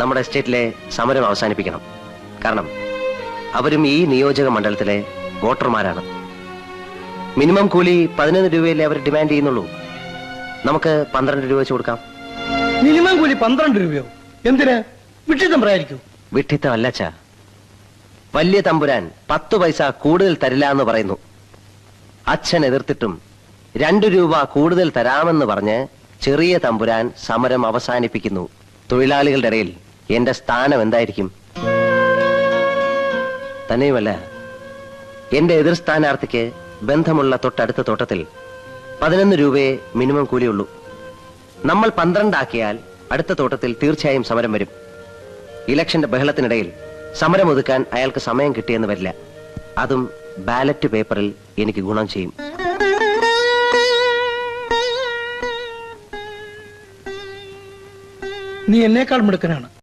നമ്മുടെ എസ്റ്റേറ്റിലെ സമരം അവസാനിപ്പിക്കണം. കാരണം അവരും ഈ നിയോജക മണ്ഡലത്തിലെ വോട്ടർമാരാണ്. മിനിമം കൂലി 11 രൂപയല്ലേ അവർ ഡിമാൻഡ് ചെയ്യുന്നുള്ളൂ. നമുക്ക് 12 രൂപ വെച്ച് കൊടുക്കാം. മിനിമം കൂലി 12 രൂപയോ? എന്തിന്? വിട്ടിത്തം പറയായിരിക്കും. വിട്ടിത്തം അല്ലച്ചാ, വലിയ തമ്പുരാൻ 10 പൈസ കൂടുതൽ തരില്ല എന്ന് പറയുന്നു. അച്ഛൻ എതിർത്തിട്ടും 2 രൂപ കൂടുതൽ തരാമെന്ന് പറഞ്ഞ് ചെറിയ തമ്പുരാൻ സമരം അവസാനിപ്പിക്കുന്നു. തൊഴിലാളികളുടെ ഇടയിൽ എന്റെ സ്ഥാനം എന്തായിരിക്കും? തന്നെയുമല്ല, എന്റെ എതിർ സ്ഥാനാർത്ഥിക്ക് ബന്ധമുള്ള തൊട്ടടുത്ത തോട്ടത്തിൽ 11 രൂപയെ മിനിമം കൂലിയുള്ളൂ. നമ്മൾ 12 ആക്കിയാൽ അടുത്ത തോട്ടത്തിൽ തീർച്ചയായും സമരം വരും. ഇലക്ഷന്റെ ബഹളത്തിനിടയിൽ സമരം ഒതുക്കാൻ അയാൾക്ക് സമയം കിട്ടിയെന്ന് വരില്ല. അതും ബാലറ്റ് പേപ്പറിൽ എനിക്ക് ഗുണം ചെയ്യും. നീ എന്നേക്കാൾ മിടുക്കനാണ്.